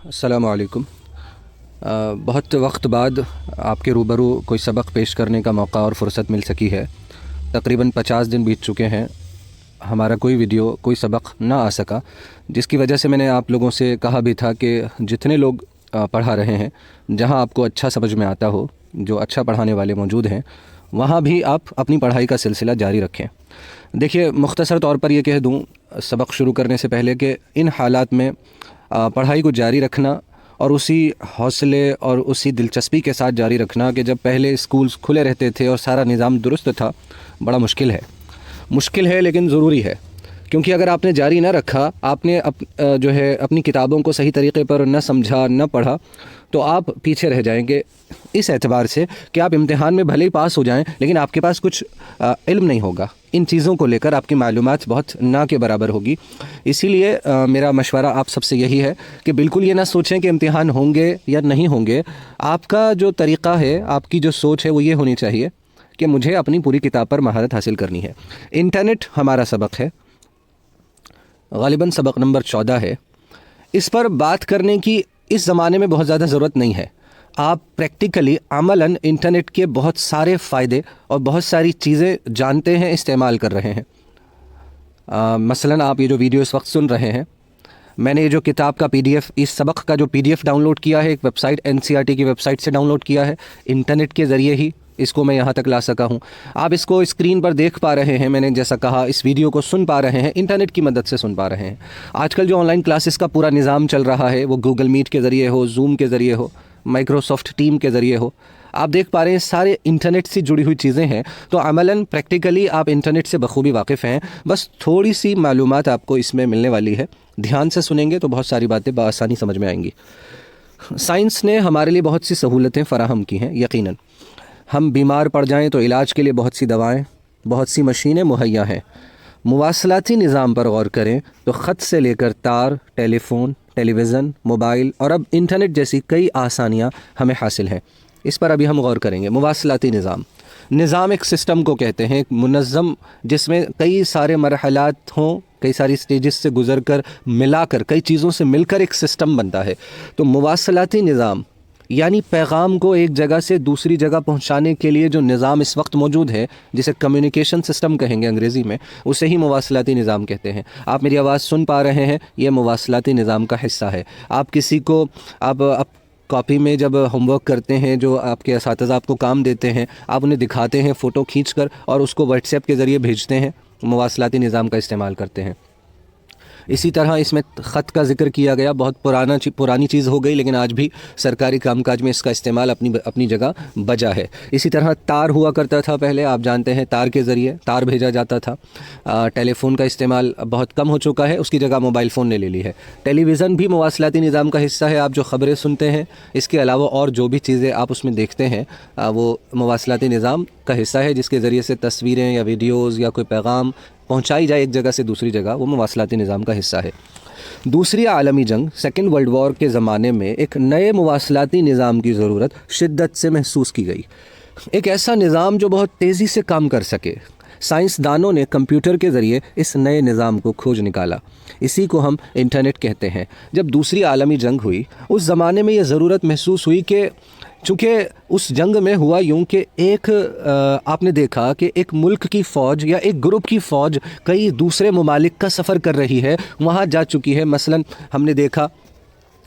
अस्सलामु अलैकुम। बहुत वक्त बाद आपके रूबरू कोई सबक पेश करने का मौका और फ़ुर्सत मिल सकी है। तकरीबन 50 दिन बीत चुके हैं, हमारा कोई वीडियो कोई सबक ना आ सका, जिसकी वजह से मैंने आप लोगों से कहा भी था कि जितने लोग पढ़ा रहे हैं, जहां आपको अच्छा समझ में आता हो, जो अच्छा पढ़ाने वाले मौजूद हैं, वहां भी आप अपनी पढ़ाई का सिलसिला जारी रखें। देखिए, मुख्तसर तौर पर यह कह दूं सबक शुरू करने से पहले कि इन हालात में पढ़ाई को जारी रखना और उसी हौसले और उसी दिलचस्पी के साथ जारी रखना कि जब पहले स्कूल्स खुले रहते थे और सारा निज़ाम दुरुस्त था, बड़ा मुश्किल है लेकिन ज़रूरी है। क्योंकि अगर आपने जारी ना रखा, आपने जो है अपनी किताबों को सही तरीके पर न समझा, न पढ़ा, तो आप पीछे रह जाएंगे इस एतबार से कि आप इम्तिहान में भले ही पास हो जाएं, लेकिन आपके पास कुछ इल्म नहीं होगा। इन चीज़ों को लेकर आपकी मालूमात बहुत ना के बराबर होगी। इसीलिए मेरा मशवरा आप सबसे यही है कि बिल्कुल ये ना सोचें कि इम्तिहान होंगे या नहीं होंगे। आपका जो तरीक़ा है, आपकी जो सोच है, वो ये होनी चाहिए कि मुझे अपनी पूरी किताब पर महारत हासिल करनी है। इंटरनेट हमारा सबक है, ग़ालिबन सबक नंबर 14 है। इस पर बात करने की इस ज़माने में बहुत ज़्यादा ज़रूरत नहीं है। आप प्रैक्टिकली अमलन इंटरनेट के बहुत सारे फ़ायदे और बहुत सारी चीज़ें जानते हैं, इस्तेमाल कर रहे हैं। मसलन आप ये जो वीडियो इस वक्त सुन रहे हैं, मैंने ये जो किताब का PDF, इस सबक का जो PDF डाउनलोड किया है, एक वेबसाइट NCERT की वेबसाइट से डाउनलोड किया है। इंटरनेट के ज़रिए ही इसको मैं यहाँ तक ला सका हूँ। आप इसको स्क्रीन पर देख पा रहे हैं, मैंने जैसा कहा, इस वीडियो को सुन पा रहे हैं, इंटरनेट की मदद से सुन पा रहे हैं। आजकल जो ऑनलाइन क्लासेस का पूरा निज़ाम चल रहा है, वो गूगल मीट के ज़रिए हो, जूम के ज़रिए हो, माइक्रोसॉफ्ट टीम के ज़रिए हो, आप देख पा रहे हैं सारे इंटरनेट से जुड़ी हुई चीज़ें हैं। तो अमलन प्रैक्टिकली आप इंटरनेट से बखूबी वाकिफ़ हैं। बस थोड़ी सी मालूमात आपको इसमें मिलने वाली है। ध्यान से सुनेंगे तो बहुत सारी बातें बआसानी समझ में आएंगी। साइंस ने हमारे लिए बहुत सी सहूलतें फ़राहम की हैं। यकीनन हम बीमार पड़ जाएं तो इलाज के लिए बहुत सी दवाएं, बहुत सी मशीनें मुहैया हैं। मुवासलाती निज़ाम पर गौर करें तो ख़त से लेकर तार, टेलीफ़ोन, टेलीविज़न, मोबाइल और अब इंटरनेट जैसी कई आसानियां हमें हासिल हैं। इस पर अभी हम गौर करेंगे। मुवासलाती निज़ाम एक सिस्टम को कहते हैं, एक मुनज़्ज़म, जिसमें कई सारे मरहलात हों, कई सारी स्टेजेस से गुज़र कर, मिलाकर, कई चीज़ों से मिलकर एक सिस्टम बनता है। तो मुवासलाती निज़ाम यानी पैगाम को एक जगह से दूसरी जगह पहुंचाने के लिए जो निज़ाम इस वक्त मौजूद है, जिसे कम्युनिकेशन सिस्टम कहेंगे अंग्रेज़ी में, उसे ही मुवासलाती निज़ाम कहते हैं। आप मेरी आवाज़ सुन पा रहे हैं, ये मुवासलाती निज़ाम का हिस्सा है। आप किसी को आप कॉपी में जब होमवर्क करते हैं, जो आपके असातिज़ा आपको काम देते हैं, आप उन्हें दिखाते हैं फ़ोटो खींचकर और उसको व्हाट्सएप के ज़रिए भेजते हैं, मुवासलाती निज़ाम का इस्तेमाल करते हैं। इसी तरह इसमें ख़त का ज़िक्र किया गया, बहुत पुरानी चीज़ हो गई, लेकिन आज भी सरकारी कामकाज में इसका इस्तेमाल अपनी जगह बजा है। इसी तरह तार हुआ करता था पहले, आप जानते हैं, तार के ज़रिए तार भेजा जाता था। टेलीफ़ोन का इस्तेमाल बहुत कम हो चुका है, उसकी जगह मोबाइल फ़ोन ने ले ली है। टेलीविज़न भी मुवासलाती निज़ाम का हिस्सा है। आप जो ख़बरें सुनते हैं, इसके अलावा और जो भी चीज़ें आप उसमें देखते हैं, वो मुवासलाती निज़ाम का हिस्सा है, जिसके ज़रिए से तस्वीरें या वीडियोज़ या कोई पैगाम पहुंचाई जाए एक जगह से दूसरी जगह, वो मुवासलाती निज़ाम का हिस्सा है। दूसरी आलमी जंग, सेकेंड वर्ल्ड वॉर के ज़माने में एक नए मुवासलाती निज़ाम की ज़रूरत शिद्दत से महसूस की गई। एक ऐसा निज़ाम जो बहुत तेज़ी से काम कर सके। साइंसदानों ने कंप्यूटर के ज़रिए इस नए निज़ाम को खोज निकाला। इसी को हम इंटरनेट कहते हैं। जब दूसरी आलमी जंग हुई, उस ज़माने में ये ज़रूरत महसूस हुई कि चूँकि उस जंग में हुआ यूँ कि आपने देखा कि एक मुल्क की फ़ौज या एक ग्रुप की फ़ौज कई दूसरे ममालिक का सफ़र कर रही है, वहाँ जा चुकी है। मसलन हमने देखा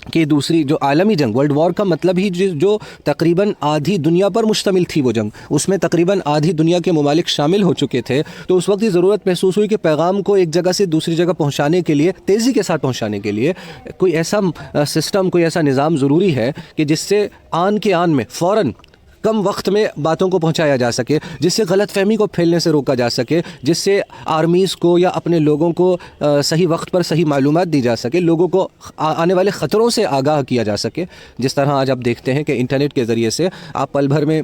कि दूसरी जो आलमी जंग, वर्ल्ड वॉर का मतलब ही जो तकरीबन आधी दुनिया पर मुश्तमिल थी वो जंग, उसमें तकरीबन आधी दुनिया के ममालिक शामिल हो चुके थे। तो उस वक्त ये ज़रूरत महसूस हुई कि पैगाम को एक जगह से दूसरी जगह पहुंचाने के लिए, तेज़ी के साथ पहुंचाने के लिए कोई ऐसा सिस्टम, कोई ऐसा निज़ाम ज़रूरी है कि जिससे आन के आन में फ़ौरन कम वक्त में बातों को पहुंचाया जा सके, जिससे गलतफहमी को फैलने से रोका जा सके, जिससे आर्मीज़ को या अपने लोगों को सही वक्त पर सही मालूमात दी जा सके, लोगों को आने वाले ख़तरों से आगाह किया जा सके। जिस तरह आज आप देखते हैं कि इंटरनेट के ज़रिए से आप पल भर में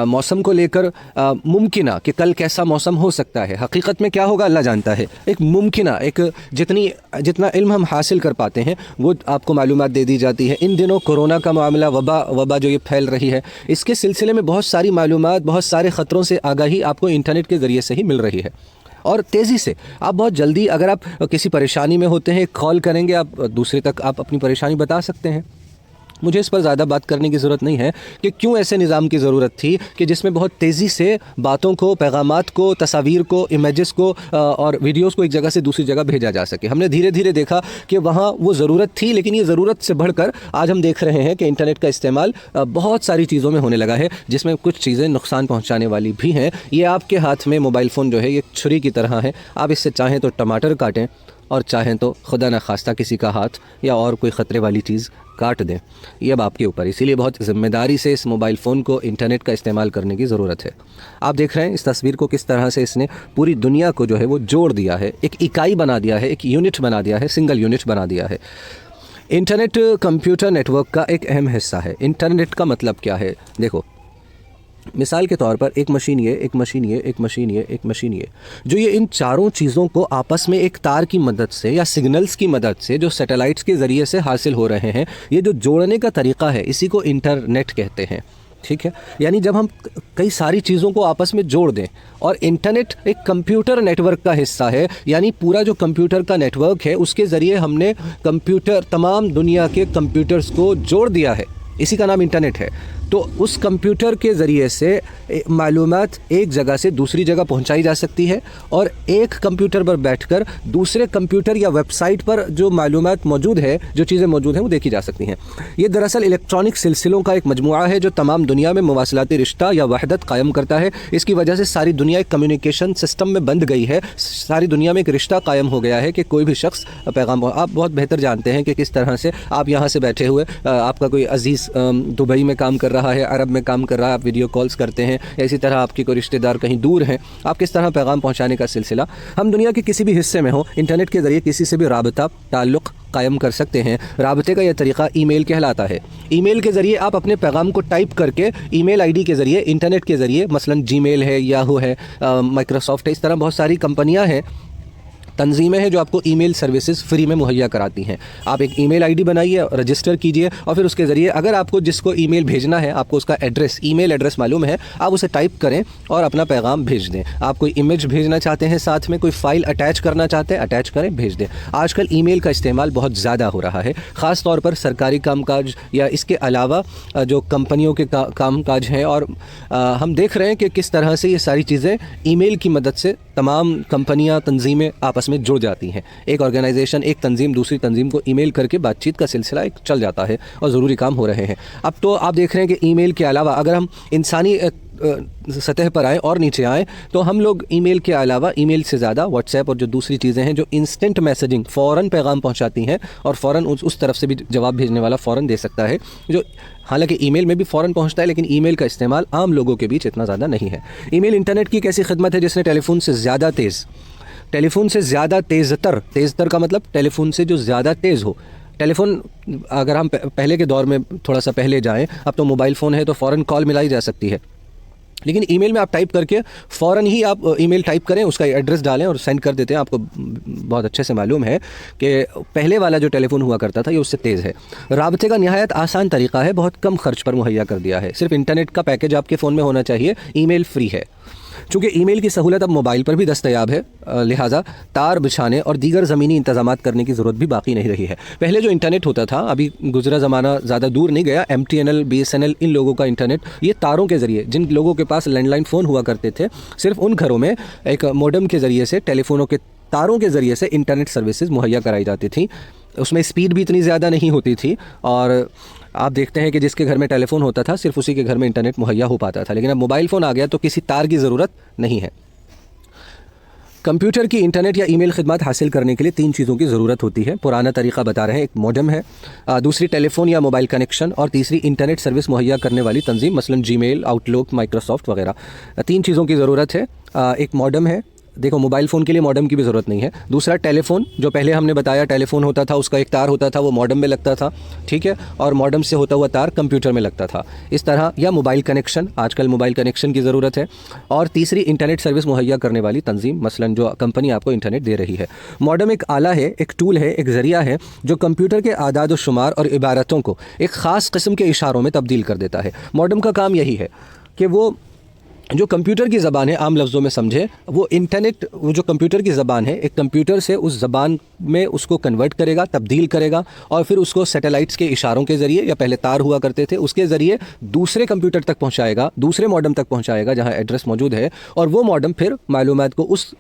मौसम को लेकर मुमकिना कि कल कैसा मौसम हो सकता है, हकीकत में क्या होगा अल्लाह जानता है, एक मुमकिना, एक जितना इल्म हम हासिल कर पाते हैं वो आपको मालूमात दे दी जाती है। इन दिनों कोरोना का मामला, वबा जो ये फैल रही है, इसके सिलसिले में बहुत सारी मालूमात, बहुत सारे ख़तरों से आगाही आपको इंटरनेट के ज़रिए से ही मिल रही है। और तेज़ी से आप बहुत जल्दी, अगर आप किसी परेशानी में होते हैं, कॉल करेंगे, आप दूसरे तक आप अपनी परेशानी बता सकते हैं। मुझे इस पर ज़्यादा बात करने की ज़रूरत नहीं है कि क्यों ऐसे निज़ाम की ज़रूरत थी कि जिसमें बहुत तेज़ी से बातों को, पैगामात को, तस्वीर को, इमेजेस को और वीडियोस को एक जगह से दूसरी जगह भेजा जा सके। हमने धीरे धीरे देखा कि वहाँ वो ज़रूरत थी, लेकिन ये ज़रूरत से बढ़कर आज हम देख रहे हैं कि इंटरनेट का इस्तेमाल बहुत सारी चीज़ों में होने लगा है, जिसमें कुछ चीज़ें नुकसान पहुँचाने वाली भी हैं। ये आपके हाथ में मोबाइल फ़ोन जो है ये छुरी की तरह है। आप इससे चाहें तो टमाटर काटें और चाहें तो खुदा न खास्ता किसी का हाथ या और कोई ख़तरे वाली चीज़ काट दें। ये अब आपके ऊपर, इसीलिए बहुत ज़िम्मेदारी से इस मोबाइल फ़ोन को, इंटरनेट का इस्तेमाल करने की ज़रूरत है। आप देख रहे हैं इस तस्वीर को किस तरह से इसने पूरी दुनिया को जो है वो जोड़ दिया है, एक इकाई बना दिया है, एक यूनिट बना दिया है, सिंगल यूनिट बना दिया है। इंटरनेट कंप्यूटर नेटवर्क का एक अहम हिस्सा है। इंटरनेट का मतलब क्या है? देखो, मिसाल के तौर पर एक मशीन ये, एक मशीन ये, एक मशीन ये, एक मशीन ये, जो ये इन चारों चीज़ों को आपस में एक तार की मदद से या सिग्नल्स की मदद से जो सैटेलाइट्स के ज़रिए से हासिल हो रहे हैं, ये जो जोड़ने का तरीक़ा है, इसी को इंटरनेट कहते हैं। ठीक है, यानी जब हम कई सारी चीज़ों को आपस में जोड़ दें, और इंटरनेट एक कंप्यूटर नेटवर्क का हिस्सा है, यानी पूरा जो कंप्यूटर का नेटवर्क है उसके ज़रिए हमने कंप्यूटर, तमाम दुनिया के कंप्यूटर्स को जोड़ दिया है, इसी का नाम इंटरनेट है। तो उस कंप्यूटर के ज़रिए से मालूमात एक जगह से दूसरी जगह पहुंचाई जा सकती है, और एक कंप्यूटर पर बैठकर दूसरे कंप्यूटर या वेबसाइट पर जो मालूमात मौजूद है, जो चीज़ें मौजूद हैं, वो देखी जा सकती हैं। ये दरअसल इलेक्ट्रॉनिक सिलसिलों का एक मजमुआ है जो तमाम दुनिया में मवासलाती रिश्ता या वहदत कायम करता है। इसकी वजह से सारी दुनिया एक कम्युनिकेशन सिस्टम में बंध गई है, सारी दुनिया में एक रिश्ता कायम हो गया है कि कोई भी शख्स पैगाम, आप बहुत बेहतर जानते हैं कि किस तरह से आप यहाँ से बैठे हुए, आपका कोई अजीज़ दुबई में काम कर रहा है, अरब में काम कर रहा है, आप वीडियो कॉल्स करते हैं, या इसी तरह आपके कोई रिश्तेदार कहीं दूर हैं, आप किस तरह पैगाम पहुंचाने का सिलसिला, हम दुनिया के किसी भी हिस्से में हो, इंटरनेट के ज़रिए किसी से भी राबता, ताल्लुक़ कायम कर सकते हैं। राबते का यह तरीक़ा ईमेल कहलाता है। ईमेल के ज़रिए आप अपने पैगाम को टाइप करके ईमेल आईडी के ज़रिए, इंटरनेट के ज़रिए, मसलन जीमेल है, याहू है, माइक्रोसॉफ्ट है, इस तरह बहुत सारी कंपनियाँ हैं, तंजीमें हैं जो आपको ईमेल सर्विसेज फ्री में मुहैया कराती हैं। आप एक ईमेल आईडी बनाइए, रजिस्टर कीजिए, और फिर उसके ज़रिए अगर आपको जिसको ईमेल भेजना है, आपको उसका एड्रेस, ईमेल एड्रेस मालूम है, आप उसे टाइप करें और अपना पैगाम भेज दें। आप कोई इमेज भेजना चाहते हैं, साथ में कोई फ़ाइल अटैच करना चाहते हैं, अटैच करें, भेज दें। आजकल ईमेल का इस्तेमाल बहुत ज़्यादा हो रहा है, ख़ास तौर पर सरकारी कामकाज या इसके अलावा जो कंपनियों के कामकाज हैं, और हम देख रहे हैं कि किस तरह से ये सारी चीज़ें ईमेल की मदद से तमाम कंपनियां, तंजीमें आपस में जुड़ जाती हैं। एक ऑर्गेनाइजेशन, एक तंजीम दूसरी तंजीम को ईमेल करके बातचीत का सिलसिला एक चल जाता है और ज़रूरी काम हो रहे हैं। अब तो आप देख रहे हैं कि ईमेल के अलावा अगर हम इंसानी सतह पर आएँ और नीचे आएँ, तो हम लोग ईमेल के अलावा, ईमेल से ज़्यादा व्हाट्सएप और जो दूसरी चीज़ें हैं जो इंस्टेंट मैसेजिंग, फ़ौरन पैगाम पहुंचाती हैं और फ़ौरन उस तरफ से भी जवाब भेजने वाला फ़ौरन दे सकता है, जो हालांकि ईमेल में भी फ़ौरन पहुंचता है, लेकिन ईमेल का इस्तेमाल आम लोगों के बीच इतना ज़्यादा नहीं है। ईमेल इंटरनेट की एक ऐसी खिदमत है जिसने टेलीफोन से ज़्यादा तेज़तर का मतलब टेलीफोन से जो ज़्यादा तेज़ हो। टेलीफोन, अगर हम पहले के दौर में थोड़ा सा पहले जाएं, अब तो मोबाइल फ़ोन है तो फ़ौरन कॉल मिलाई जा सकती है, लेकिन ईमेल में आप टाइप करके फ़ौरन ही आप ईमेल टाइप करें, उसका एड्रेस डालें और सेंड कर देते हैं। आपको बहुत अच्छे से मालूम है कि पहले वाला जो टेलीफोन हुआ करता था ये उससे तेज़ है। राबते का निहायत आसान तरीक़ा है, बहुत कम खर्च पर मुहैया कर दिया है। सिर्फ इंटरनेट का पैकेज आपके फ़ोन में होना चाहिए, ईमेल फ्री है। चूँकि ईमेल की सहूलत अब मोबाइल पर भी दस्तयाब है, लिहाजा तार बिछाने और दीगर ज़मीनी इंतज़ामात करने की ज़रूरत भी बाकी नहीं रही है। पहले जो इंटरनेट होता था, अभी गुज़रा ज़माना ज़्यादा दूर नहीं गया, MTNL, BSNL, इन लोगों का इंटरनेट, ये तारों के ज़रिए, जिन लोगों के पास लैंडलाइन फ़ोन हुआ करते थे, सिर्फ उन घरों में एक मोडेम के ज़रिए से, टेलीफोनों के तारों के ज़रिए से इंटरनेट सर्विसेज मुहैया कराई जाती थी। उसमें स्पीड भी इतनी ज़्यादा नहीं होती थी, और आप देखते हैं कि जिसके घर में टेलीफोन होता था सिर्फ उसी के घर में इंटरनेट मुहैया हो पाता था। लेकिन अब मोबाइल फ़ोन आ गया तो किसी तार की ज़रूरत नहीं है। कंप्यूटर की इंटरनेट या ईमेल खिदमत हासिल करने के लिए 3 चीज़ों की ज़रूरत होती है। पुराना तरीक़ा बता रहे हैं, एक मॉडेम है, दूसरी टेलीफोन या मोबाइल कनेक्शन, और तीसरी इंटरनेट सर्विस मुहैया करने वाली तंजीम, मसलन जीमेल, आउटलुक, माइक्रोसॉफ्ट वगैरह। 3 चीज़ों की ज़रूरत है। एक मॉडेम है, देखो मोबाइल फ़ोन के लिए मॉडेम की भी ज़रूरत नहीं है। दूसरा टेलीफोन, जो पहले हमने बताया टेलीफोन होता था, उसका एक तार होता था, वो मॉडेम में लगता था, ठीक है, और मॉडेम से होता हुआ तार कंप्यूटर में लगता था, इस तरह। या मोबाइल कनेक्शन, आजकल मोबाइल कनेक्शन की ज़रूरत है। और तीसरी इंटरनेट सर्विस मुहैया करने वाली तंजीम, मसलन जो कंपनी आपको इंटरनेट दे रही है। मॉडेम एक आला है, एक टूल है, एक ज़रिया है जो कंप्यूटर के आदाद व शुमार और इबारतों को एक ख़ास किस्म के इशारों में तब्दील कर देता है। मॉडेम का काम यही है कि वो जो कंप्यूटर की ज़बान है आम लफ्ज़ों में समझे, वो इंटरनेट, वो जो कंप्यूटर की ज़बान है, एक कंप्यूटर से उस ज़बान में उसको कन्वर्ट करेगा, तब्दील करेगा, और फिर उसको सैटेलाइट्स के इशारों के ज़रिए, या पहले तार हुआ करते थे, उसके ज़रिए दूसरे कंप्यूटर तक पहुँचाएगा, दूसरे मॉडेम तक पहुँचाएगा जहाँ एड्रेस मौजूद है, और वो मॉडेम फिर मालूमात को उस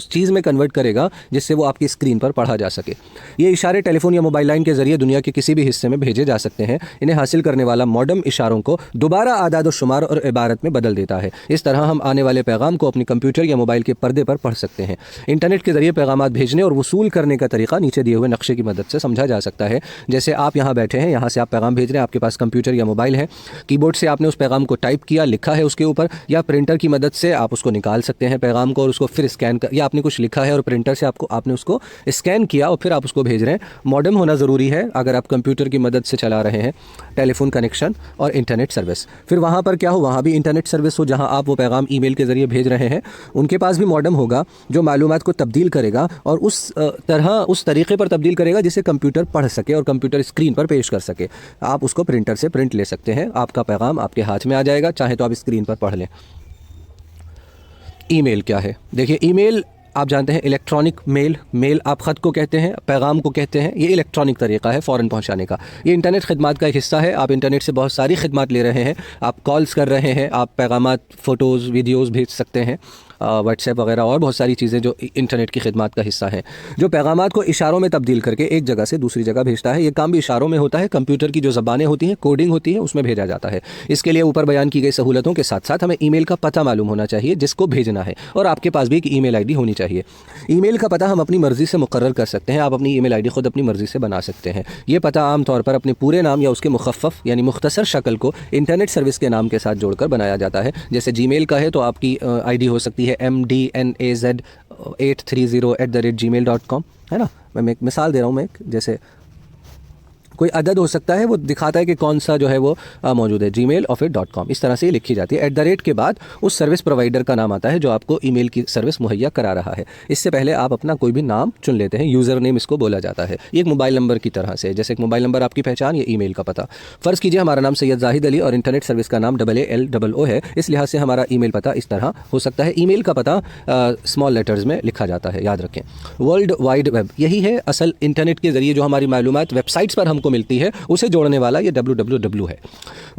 चीज़ में कन्वर्ट करेगा जिससे वो आपकी स्क्रीन पर पढ़ा जा सके। ये इशारे टेलीफोन या मोबाइल लाइन के ज़रिए दुनिया के किसी भी हिस्से में भेजे जा सकते हैं। इन्हें हासिल करने वाला मॉडेम इशारों को दोबारा आदाद और शुमार और इबारत में बदल देता है। इस तरह हम आने वाले पैगाम को अपने कंप्यूटर या मोबाइल के पर्दे पर पढ़ सकते हैं। इंटरनेट के ज़रिए पैगाम भेजने और वसूल करने का तरीका नीचे दिए हुए नक्शे की मदद से समझा जा सकता है। जैसे आप यहाँ बैठे हैं, यहाँ से आप पैगाम भेज रहे हैं, आपके पास कंप्यूटर या मोबाइल है, कीबोर्ड से आपने उस पैगाम को टाइप किया, लिखा है उसके ऊपर, या प्रिंटर की मदद से आप उसको निकाल सकते हैं पैगाम को, और उसको फिर स्कैन कर, या आपने कुछ लिखा है और प्रिंटर से आपने उसको स्कैन किया और फिर आप उसको भेज रहे हैं। मॉडेम होना ज़रूरी है अगर आप कंप्यूटर की मदद से चला रहे हैं टेलीफोन कनेक्शन और इंटरनेट सर्विस। फिर वहाँ पर क्या हो, वहाँ भी इंटरनेट सर्विस हो, जहाँ आप वो पैगाम ईमेल के ज़रिए भेज रहे हैं, उनके पास भी मॉडेम होगा जो मालूमात को तब्दील करेगा और उस तरीक़े पर तब्दील करेगा जिसे कंप्यूटर पढ़ सके और कंप्यूटर स्क्रीन पर पेश कर सके। आप उसको प्रिंटर से प्रिंट ले सकते हैं, आपका पैगाम आपके हाथ में आ जाएगा, चाहे तो आप स्क्रीन पर पढ़ लें। ईमेल क्या है? देखिए, ईमेल आप जानते हैं इलेक्ट्रॉनिक मेल आप ख़त को कहते हैं, पैगाम को कहते हैं। ये इलेक्ट्रॉनिक तरीक़ा है फ़ौरन पहुंचाने का। ये इंटरनेट खिदमात का एक हिस्सा है। आप इंटरनेट से बहुत सारी खिदमात ले रहे हैं, आप कॉल्स कर रहे हैं, आप पैगामात, फ़ोटोज़, वीडियोज़ भेज सकते हैं, व्हाट्सएप वगैरह और बहुत सारी चीज़ें जो इंटरनेट की खिदमात का हिस्सा हैं। जो पैगामात को इशारों में तब्दील करके एक जगह से दूसरी जगह भेजता है, ये काम भी इशारों में होता है। कंप्यूटर की जो ज़बानें होती हैं, कोडिंग होती है, उसमें भेजा जाता है। इसके लिए ऊपर बयान की गई सहूलतों के साथ साथ हमें ईमेल का पता मालूम होना चाहिए जिसको भेजना है, और आपके पास भी एक ईमेल आईडी होनी चाहिए। ईमेल का पता हम अपनी मर्ज़ी से मुकर्रर कर सकते हैं। आप अपनी ईमेल आईडी खुद अपनी मर्ज़ी से बना सकते हैं। ये पता आम तौर पर अपने पूरे नाम या उसके मुखफ़्फ़ यानी मुख्तसर शक्ल को इंटरनेट सर्विस के नाम के साथ जोड़कर बनाया जाता है। जैसे जीमेल का है तो आपकी आईडी हो सकती है mdnaz830@gmail.com, है ना। मैं एक मिसाल दे रहा हूँ, मैं जैसे कोई अदद हो सकता है, वो दिखाता है कि कौन सा जो है वो मौजूद है, जीमेल और फिर .com, इस तरह से ये लिखी जाती है। @ के बाद उस सर्विस प्रोवाइडर का नाम आता है जो आपको ईमेल की सर्विस मुहैया करा रहा है। इससे पहले आप अपना कोई भी नाम चुन लेते हैं, यूज़र नेम इसको बोला जाता है। ये एक मोबाइल नंबर की तरह से, जैसे एक मोबाइल नंबर आपकी पहचान, ये ईमेल का पता। फ़र्ज़ कीजिए हमारा नाम सैयद जाहिद अली और इंटरनेट सर्विस का नाम AALOO है, इस लिहाज से हमारा ईमेल पता इस तरह हो सकता है। ईमेल का पता स्मॉल लेटर्स में लिखा जाता है, याद रखें। वर्ल्ड वाइड वेब, यही है असल इंटरनेट के ज़रिए जो हमारी मालूमात वेबसाइट्स पर हमको मिलती है, उसे जोड़ने वाला ये www है।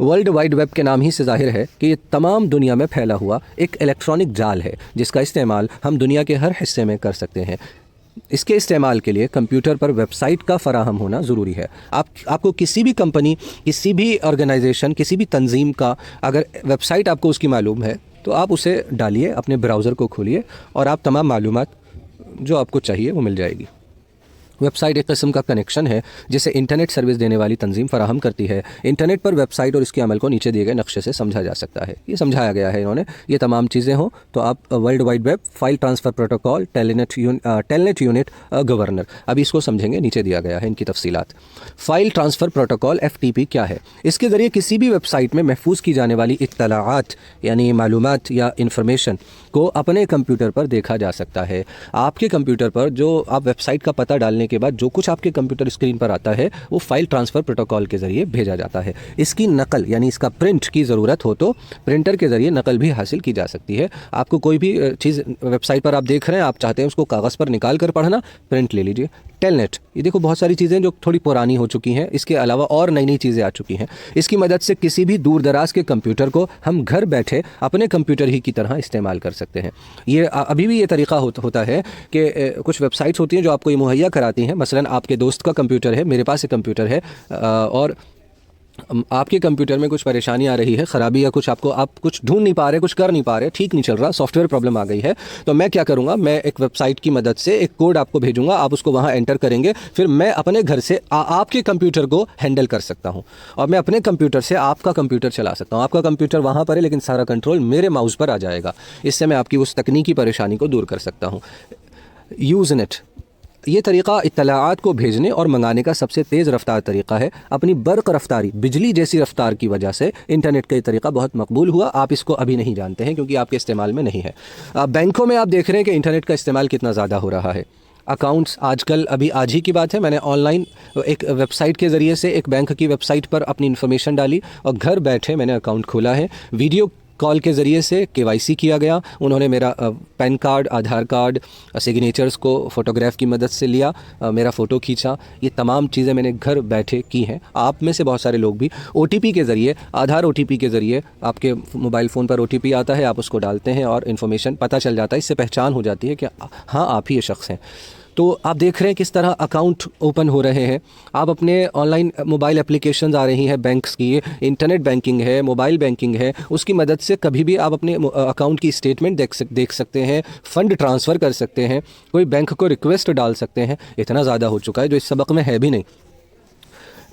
वर्ल्ड वाइड वेब के नाम ही से जाहिर है कि ये तमाम दुनिया में फैला हुआ एक इलेक्ट्रॉनिक जाल है जिसका इस्तेमाल हम दुनिया के हर हिस्से में कर सकते हैं। इसके इस्तेमाल के लिए कंप्यूटर पर वेबसाइट का फ़राहम होना ज़रूरी है। आपको किसी भी कंपनी, किसी भी ऑर्गेनाइजेशन, किसी भी तंजीम का अगर वेबसाइट आपको उसकी मालूम है तो आप उसे डालिए, अपने ब्राउज़र को खोलिए और आप तमाम मालूमात जो आपको चाहिए वो मिल जाएगी। वेबसाइट एक किस्म का कनेक्शन है जिसे इंटरनेट सर्विस देने वाली तंजीम फराहम करती है। इंटरनेट पर वेबसाइट और इसके अमल को नीचे दिए गए नक्शे से समझा जा सकता है। ये समझाया गया है इन्होंने, ये तमाम चीज़ें हों तो आप world wide web, file transfer protocol, telnet unit, governor, अभी इसको समझेंगे, नीचे दिया गया है इनकी तफसीलात। फाइल ट्रांसफ़र प्रोटोकॉल FTP क्या है? इसके ज़रिए किसी भी वेबसाइट में महफूज की जाने वाली इत्तलाआत यानी मालूमात या इंफॉर्मेशन को अपने कंप्यूटर पर देखा जा सकता है। आपके कंप्यूटर पर जो आप वेबसाइट का पता डालने के बाद जो कुछ आपके कंप्यूटर स्क्रीन पर आता है वो फाइल ट्रांसफ़र प्रोटोकॉल के ज़रिए भेजा जाता है। इसकी नकल यानी इसका प्रिंट की ज़रूरत हो तो प्रिंटर के ज़रिए नकल भी हासिल की जा सकती है। आपको कोई भी चीज़ वेबसाइट पर आप देख रहे हैं, आप चाहते हैं उसको कागज़ पर निकाल कर पढ़ना, प्रिंट ले लीजिए। टेलनेट, ये देखो बहुत सारी चीज़ें जो थोड़ी पुरानी हो चुकी हैं, इसके अलावा और नई नई चीज़ें आ चुकी हैं। इसकी मदद से किसी भी दूर दराज के कंप्यूटर को हम घर बैठे अपने कंप्यूटर ही की तरह इस्तेमाल कर सकते हैं। ये अभी भी ये तरीक़ा होता है कि कुछ वेबसाइट्स होती हैं जो आपको ये मुहैया कराती हैं। मसलन आपके दोस्त का कंप्यूटर है, मेरे पास एक कंप्यूटर है और आपके कंप्यूटर में कुछ परेशानी आ रही है, ख़राबी या कुछ आप कुछ ढूंढ नहीं पा रहे, कुछ कर नहीं पा रहे, ठीक नहीं चल रहा, सॉफ्टवेयर प्रॉब्लम आ गई है, तो मैं क्या करूँगा, मैं एक वेबसाइट की मदद से एक कोड आपको भेजूँगा, आप उसको वहाँ एंटर करेंगे, फिर मैं अपने घर से आपके कंप्यूटर को हैंडल कर सकता हूँ और मैं अपने कंप्यूटर से आपका कंप्यूटर चला सकता हूँ। आपका कंप्यूटर वहाँ पर है लेकिन सारा कंट्रोल मेरे माउस पर आ जाएगा। इससे मैं आपकी उस तकनीकी परेशानी को दूर कर सकता हूँ। यूज़नेट, ये तरीक़ा इत्तलाआत को भेजने और मंगाने का सबसे तेज़ रफ्तार तरीक़ा है। अपनी बर्क़ रफ्तारी, बिजली जैसी रफ्तार की वजह से इंटरनेट का ये तरीक़ा बहुत मकबूल हुआ। आप इसको अभी नहीं जानते हैं क्योंकि आपके इस्तेमाल में नहीं है। बैंकों में आप देख रहे हैं कि इंटरनेट का इस्तेमाल कितना ज़्यादा हो रहा है। अकाउंट्स आजकल, अभी आज ही की बात है, मैंने ऑनलाइन एक वेबसाइट के ज़रिए से एक बैंक की वेबसाइट पर अपनी इन्फॉर्मेशन डाली और घर बैठे मैंने अकाउंट खोला है। वीडियो कॉल के ज़रिए से KYC किया गया। उन्होंने मेरा पैन कार्ड, आधार कार्ड, सिग्नेचर्स को फ़ोटोग्राफ की मदद से लिया, मेरा फ़ोटो खींचा। ये तमाम चीज़ें मैंने घर बैठे की हैं। आप में से बहुत सारे लोग भी OTP के ज़रिए, आधार OTP के ज़रिए, आपके मोबाइल फ़ोन पर OTP आता है, आप उसको डालते हैं और इन्फॉर्मेशन पता चल जाता है, इससे पहचान हो जाती है कि हाँ आप ही ये शख्स हैं। तो आप देख रहे हैं किस तरह अकाउंट ओपन हो रहे हैं। आप अपने ऑनलाइन मोबाइल एप्लीकेशंस आ रही हैं बैंक्स की, इंटरनेट बैंकिंग है, मोबाइल बैंकिंग है, उसकी मदद से कभी भी आप अपने अकाउंट की स्टेटमेंट देख सकते हैं, फ़ंड ट्रांसफ़र कर सकते हैं, कोई बैंक को रिक्वेस्ट डाल सकते हैं। इतना ज़्यादा हो चुका है जो इस सबक में है भी नहीं।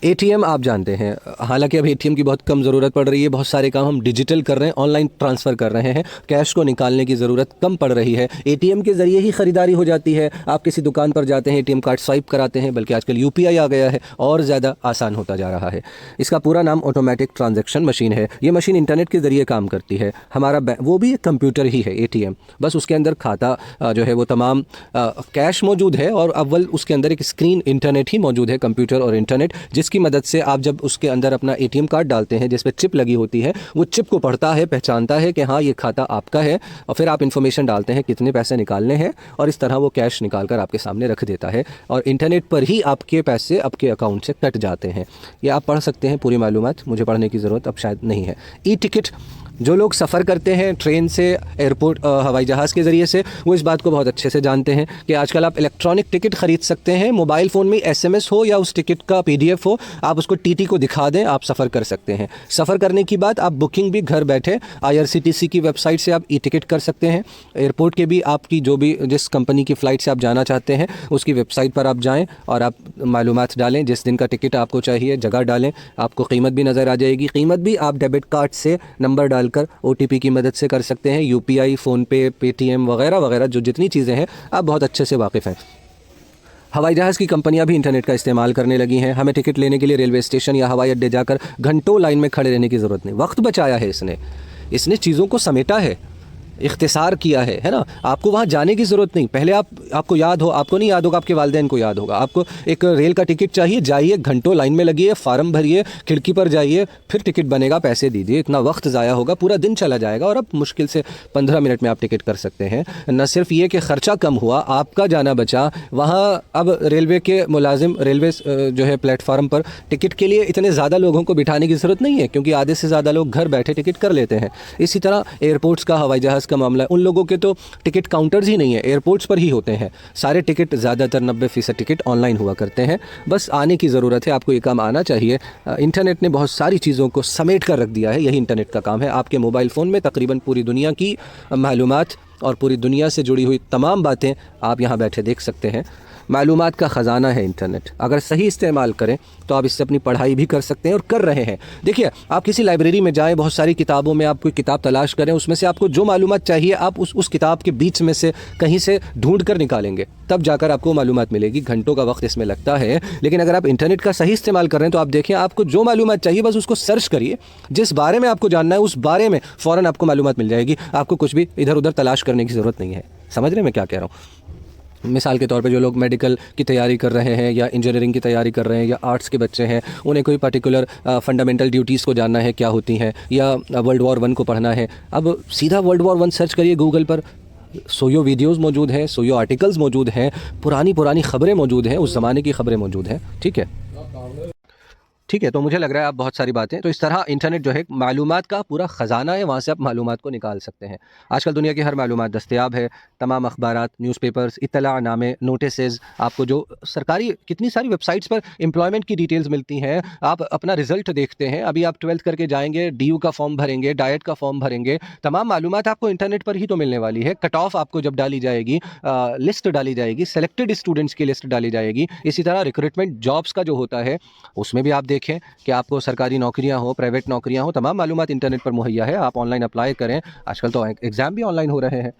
ATM आप जानते हैं, हालांकि अब ATM की बहुत कम ज़रूरत पड़ रही है, बहुत सारे काम हम डिजिटल कर रहे हैं, ऑनलाइन ट्रांसफ़र कर रहे हैं, कैश को निकालने की ज़रूरत कम पड़ रही है। ATM के ज़रिए ही ख़रीदारी हो जाती है। आप किसी दुकान पर जाते हैं, ATM कार्ड स्वाइप कराते हैं, बल्कि आजकल UPI आ गया है और ज़्यादा आसान होता जा रहा है। इसका पूरा नाम ऑटोमेटिक ट्रांजैक्शन मशीन है। ये मशीन इंटरनेट के ज़रिए काम करती है। हमारा वो भी एक कंप्यूटर ही है ATM, बस उसके अंदर खाता जो है वो तमाम कैश मौजूद है और अव्वल उसके अंदर एक स्क्रीन इंटरनेट ही मौजूद है, कंप्यूटर और इंटरनेट, जिसकी मदद से आप जब उसके अंदर अपना ATM कार्ड डालते हैं जिस पे चिप लगी होती है, वो चिप को पढ़ता है, पहचानता है कि हाँ ये खाता आपका है, और फिर आप इन्फॉर्मेशन डालते हैं कितने पैसे निकालने हैं, और इस तरह वो कैश निकाल कर आपके सामने रख देता है और इंटरनेट पर ही आपके पैसे आपके अकाउंट से कट जाते हैं। ये आप पढ़ सकते हैं पूरी मालूमात, मुझे पढ़ने की ज़रूरत अब शायद नहीं है। टिकट, जो लोग सफ़र करते हैं ट्रेन से, एयरपोर्ट, हवाई जहाज़ के ज़रिए से, वो इस बात को बहुत अच्छे से जानते हैं कि आजकल आप इलेक्ट्रॉनिक टिकट ख़रीद सकते हैं। मोबाइल फ़ोन में SMS हो या उस टिकट का PDF हो, आप उसको TT को दिखा दें, आप सफ़र कर सकते हैं। सफ़र करने की बात, आप बुकिंग भी घर बैठे IRCTC की वेबसाइट से आप टिकट कर सकते हैं। एयरपोर्ट के भी आपकी जो भी जिस कंपनी की फ़्लाइट से आप जाना चाहते हैं उसकी वेबसाइट पर आप जाएँ और आप मालूमात डालें, जिस दिन का टिकट आपको चाहिए, जगह डालें, आपको कीमत भी नज़र आ जाएगी। कीमत भी आप डेबिट कार्ड से नंबर डाल कर OTP की मदद से कर सकते हैं। UPI, फ़ोनपे, Paytm वगैरह वगैरह जो जितनी चीज़ें हैं आप बहुत अच्छे से वाकिफ़ हैं। हवाई जहाज़ की कंपनियां भी इंटरनेट का इस्तेमाल करने लगी हैं। हमें टिकट लेने के लिए रेलवे स्टेशन या हवाई अड्डे जाकर घंटों लाइन में खड़े रहने की ज़रूरत नहीं। वक्त बचाया है इसने चीज़ों को समेटा है, इख्तिसार किया है ना। आपको वहाँ जाने की ज़रूरत नहीं। पहले आपको याद हो, आपको नहीं याद होगा, आपके वालिदैन को याद होगा। आपको एक रेल का टिकट चाहिए, जाइए, घंटों लाइन में लगिए, फार्म भरिए, खिड़की पर जाइए, फिर टिकट बनेगा, पैसे दीजिए। इतना वक्त ज़ाया होगा, पूरा दिन चला जाएगा। और अब मुश्किल से 15 मिनट में आप टिकट कर सकते हैं। न सिर्फ ये कि ख़र्चा कम हुआ, आपका जाना बचा। वहाँ अब रेलवे के मुलाजिम रेलवे जो है प्लेटफार्म पर टिकट के लिए इतने ज़्यादा लोगों को बिठाने की ज़रूरत नहीं है, क्योंकि आधे से ज़्यादा लोग घर बैठे टिकट कर लेते हैं। इसी तरह एयरपोर्ट्स का, हवाई जहाज़ का मामला है, उन लोगों के तो टिकट काउंटर्स ही नहीं है, एयरपोर्ट्स पर ही होते हैं सारे टिकट। ज़्यादातर 90% टिकट ऑनलाइन हुआ करते हैं। बस आने की ज़रूरत है, आपको ये काम आना चाहिए। इंटरनेट ने बहुत सारी चीज़ों को समेट कर रख दिया है, यही इंटरनेट का काम है। आपके मोबाइल फ़ोन में तकरीबन पूरी दुनिया की मालूमात और पूरी दुनिया से जुड़ी हुई तमाम बातें आप यहाँ बैठे देख सकते हैं। मालूमात का ख़जाना है इंटरनेट। अगर सही इस्तेमाल करें तो आप इससे अपनी पढ़ाई भी कर सकते हैं और कर रहे हैं। देखिए, आप किसी लाइब्रेरी में जाएं, बहुत सारी किताबों में आप कोई किताब तलाश करें, उसमें से आपको जो मालूमात चाहिए आप उस किताब के बीच में से कहीं से ढूंढ कर निकालेंगे, तब जाकर आपको मालूमात मिलेगी। घंटों का वक्त इसमें लगता है, लेकिन अगर आप इंटरनेट का सही इस्तेमाल कर रहे हैं तो आप देखें, आपको जो मालूमात चाहिए बस उसको सर्च करिए, जिस बारे में आपको जानना है उस बारे में फ़ौरन आपको मालूमात मिल जाएगी। आपको कुछ भी इधर उधर तलाश करने की ज़रूरत नहीं है। समझ रहे हैं मैं क्या कह रहा हूँ? मिसाल के तौर पे जो लोग मेडिकल की तैयारी कर रहे हैं या इंजीनियरिंग की तैयारी कर रहे हैं या आर्ट्स के बच्चे हैं, उन्हें कोई पर्टिकुलर फंडामेंटल ड्यूटीज़ को जानना है क्या होती हैं, या वर्ल्ड वॉर 1 को पढ़ना है, अब सीधा वर्ल्ड वॉर 1 सर्च करिए गूगल पर। सोयो वीडियोज़ मौजूद हैं, सोयो आर्टिकल्स मौजूद हैं, पुरानी ख़बरें मौजूद हैं, उस ज़माने की ख़बरें मौजूद हैं। ठीक है, तो मुझे लग रहा है आप बहुत सारी बातें, तो इस तरह इंटरनेट जो है मालूमात का पूरा ख़जाना है, वहाँ से आप मालूमात को निकाल सकते हैं। आजकल दुनिया की हर मालूमात दस्तयाब है। तमाम अखबारात, न्यूज़पेपर्स, इत्तलानामे, नोटिसेज़, आपको जो सरकारी कितनी सारी वेबसाइट्स पर एम्प्लॉयमेंट की डिटेल्स मिलती हैं। आप अपना रिज़ल्ट देखते हैं, अभी आप 12th करके जाएंगे, DU का फॉर्म भरेंगे, डाइट का फॉर्म भरेंगे, तमाम मालूमात आपको इंटरनेट पर ही तो मिलने वाली है। कट ऑफ आपको जब डाली जाएगी, लिस्ट डाली जाएगी, सेलेक्टेड स्टूडेंट्स की लिस्ट डाली जाएगी। इसी तरह रिक्रूटमेंट जॉब्स का जो होता है उसमें भी आप देखें कि आपको सरकारी नौकरियां हो, प्राइवेट नौकरियां हो, तमाम मालूमात इंटरनेट पर मुहैया है। आप ऑनलाइन अप्लाई करें, आजकल तो एग्ज़ाम भी ऑनलाइन हो रहे हैं।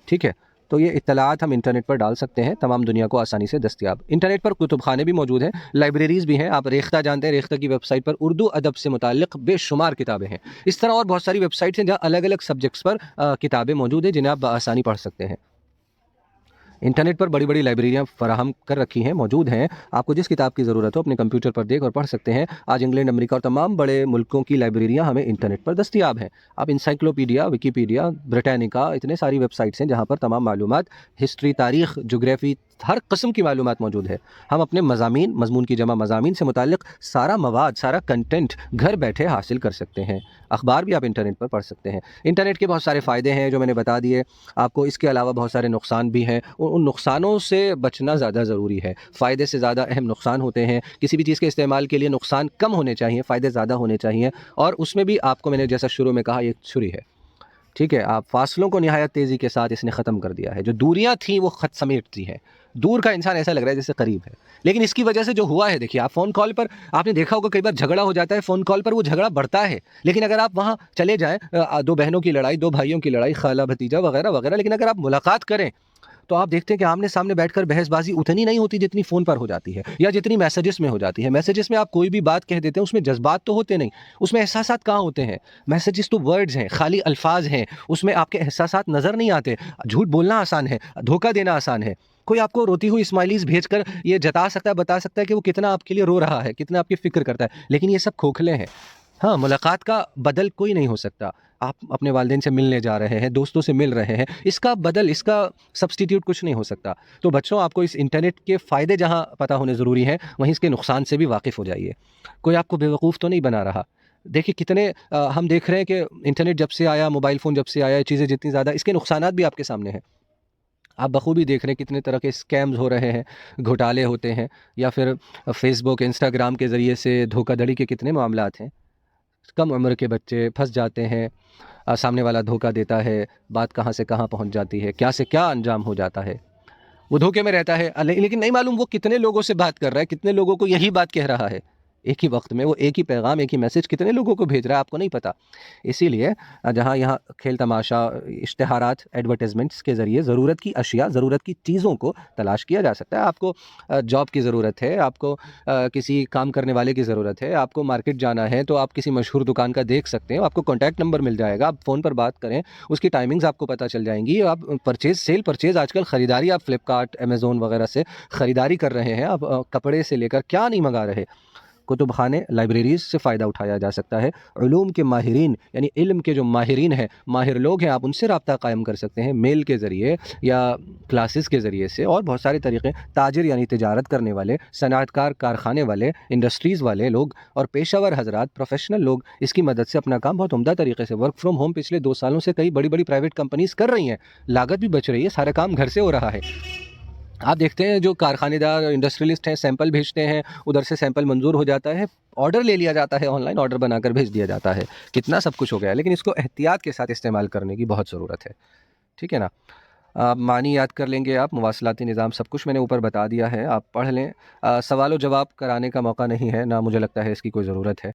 ठीक है, तो ये इत्तलात हम इंटरनेट पर डाल सकते हैं, तमाम दुनिया को आसानी से दस्तयाब। इंटरनेट पर कुतुबखाने भी मौजूद हैं, लाइब्रेरीज़ भी हैं। आप रेख्ता जानते हैं, रेख्ता की वेबसाइट पर उर्दू अदब से मुताल्लिक़ बेशुमार किताबें हैं। इस तरह और बहुत सारी वेबसाइट्स हैं जहाँ अलग अलग सब्जेक्ट्स पर किताबें मौजूद हैं जिन्हें आप आसानी पढ़ सकते हैं। इंटरनेट पर बड़ी बड़ी लाइब्रेरियाँ फराहम कर रखी हैं, मौजूद हैं। आपको जिस किताब की ज़रूरत हो अपने कंप्यूटर पर देख और पढ़ सकते हैं। आज इंग्लैंड, अमेरिका और तमाम बड़े मुल्कों की लाइब्रेरियाँ हमें इंटरनेट पर दस्तयाब हैं। आप इंसाइक्लोपीडिया, विकिपीडिया, ब्रिटानिका, इतने सारी वेबसाइट्स हैं जहाँ पर तमाम मालूमात, हिस्ट्री, तारीख़, ज्योग्राफ़ी, हर किस्म की मालूमात मौजूद है। हम अपने मज़ामीन, मज़मून की जमा मज़ामीन से मुताल्लिक़ सारा मवाद, सारा कंटेंट घर बैठे हासिल कर सकते हैं। अखबार भी आप इंटरनेट पर पढ़ सकते हैं। इंटरनेट के बहुत सारे फ़ायदे हैं जो मैंने बता दिए आपको। इसके अलावा बहुत सारे नुकसान भी हैं। उन नुकसानों से बचना ज़्यादा ज़रूरी है। फ़ायदे से ज़्यादा अहम नुकसान होते हैं। किसी भी चीज़ के इस्तेमाल के लिए नुकसान कम होने चाहिए, फ़ायदे ज़्यादा होने चाहिए। और उसमें भी आपको मैंने जैसा शुरू में कहा, ये एक छुरी है, ठीक है? आप फ़ासलों को निहायत तेज़ी के साथ इसने ख़त्म कर दिया है। जो दूरियाँ थीं वो ख़त समेटती हैं। दूर का इंसान ऐसा लग रहा है जैसे करीब है। लेकिन इसकी वजह से जो हुआ है, देखिए, आप फ़ोन कॉल पर आपने देखा होगा कई बार झगड़ा हो जाता है, फ़ोन कॉल पर वो झगड़ा बढ़ता है। लेकिन अगर आप वहाँ चले जाएँ, 2 बहनों की लड़ाई, 2 भाइयों की लड़ाई, खाला भतीजा वग़ैरह-वग़ैरह, लेकिन अगर आप मुलाकात करें तो आप देखते हैं कि आमने-सामने बैठकर बहसबाज़ी उतनी नहीं होती जितनी फ़ोन पर हो जाती है या जितनी मैसेजेस में हो जाती है। मैसेजेस में आप कोई भी बात कह देते हैं, उसमें जज़्बात तो होते नहीं, उसमें एहसासात कहाँ होते हैं? मैसेजेस तो वर्ड्स हैं, खाली अल्फ़ाज़ हैं, उसमें आपके एहसासात नज़र नहीं आते। झूठ बोलना आसान है, धोखा देना आसान है। कोई आपको रोती हुई स्माइलीज़ भेजकर ये जता सकता है, बता सकता है कि वो कितना आपके लिए रो रहा है, कितना आपकी फ़िक्र करता है, लेकिन ये सब खोखले हैं। हाँ, मुलाकात का बदल कोई नहीं हो सकता। आप अपने वालिदैन से मिलने जा रहे हैं, दोस्तों से मिल रहे हैं, इसका बदल, इसका सब्स्टिट्यूट कुछ नहीं हो सकता। तो बच्चों, आपको इस इंटरनेट के फ़ायदे जहाँ पता होने ज़रूरी हैं, वहीं इसके नुकसान से भी वाकिफ़ हो जाइए। कोई आपको बेवकूफ़ तो नहीं बना रहा। देखिए कितने हम देख रहे हैं कि इंटरनेट जब से आया, मोबाइल फ़ोन जब से आया, ये चीज़ें जितनी ज़्यादा, इसके नुकसानात भी आपके सामने हैं। आप बखूबी देख रहे हैं कितने तरह के स्कैम्स हो रहे हैं, घोटाले होते हैं, या फिर फ़ेसबुक, इंस्टाग्राम के ज़रिए से धोखाधड़ी के कितने मामलात हैं। कम उम्र के बच्चे फँस जाते हैं, सामने वाला धोखा देता है, बात कहाँ से कहाँ पहुँच जाती है, क्या से क्या अंजाम हो जाता है। वो धोखे में रहता है, लेकिन नहीं मालूम वो कितने लोगों से बात कर रहा है, कितने लोगों को यही बात कह रहा है। एक ही वक़्त में वो एक ही पैगाम, एक ही मैसेज कितने लोगों को भेज रहा है, आपको नहीं पता। इसीलिए जहाँ यहाँ खेल-तमाशा, इश्तिहारात, एडवर्टाइज़मेंट्स के ज़रिए ज़रूरत की अशिया, ज़रूरत की चीज़ों को तलाश किया जा सकता है। आपको जॉब की ज़रूरत है, आपको किसी काम करने वाले की ज़रूरत है, आपको मार्केट जाना है तो आप किसी मशहूर दुकान का देख सकते हैं, आपको कॉन्टैक्ट नंबर मिल जाएगा, आप फ़ोन पर बात करें, उसकी टाइमिंग्स आपको पता चल जाएँगी। आप सेल परचेज़, आजकल ख़रीदारी आप फ्लिपकार्ट, अमेज़न वग़ैरह से ख़रीदारी कर रहे हैं, आप कपड़े से लेकर क्या नहीं मँगा रहे। कुतुबखाने, लाइब्रेरीज़ से फ़ायदा उठाया जा सकता है। उलूम के माहिरीन, यानी इल्म के जो माहिरीन हैं, माहिर लोग हैं, आप उनसे राब्ता कायम कर सकते हैं, मेल के ज़रिए या क्लासेस के ज़रिए से, और बहुत सारे तरीक़े। ताजिर यानी तिजारत करने वाले, सनातकार, कारखाने वाले, इंडस्ट्रीज़ वाले लोग और पेशावर हज़रात, प्रोफ़ेशनल लोग इसकी मदद से अपना काम बहुत उम्दा तरीक़े से, वर्क फ्रॉम होम पिछले 2 सालों से कई बड़ी-बड़ी प्राइवेट कंपनीज़ कर रही हैं। लागत भी बच रही है, सारा काम घर से हो रहा है। आप देखते हैं जो कारखानेदार, इंडस्ट्रियलिस्ट हैं, सैंपल भेजते हैं, उधर से सैंपल मंज़ूर हो जाता है, ऑर्डर ले लिया जाता है, ऑनलाइन ऑर्डर बनाकर भेज दिया जाता है। कितना सब कुछ हो गया है, लेकिन इसको एहतियात के साथ इस्तेमाल करने की बहुत ज़रूरत है। ठीक है ना? मानी याद कर लेंगे आप, मवासलाती निज़ाम, सब कुछ मैंने ऊपर बता दिया है, आप पढ़ लें। सवाल व जवाब कराने का मौका नहीं है, ना मुझे लगता है इसकी कोई ज़रूरत है।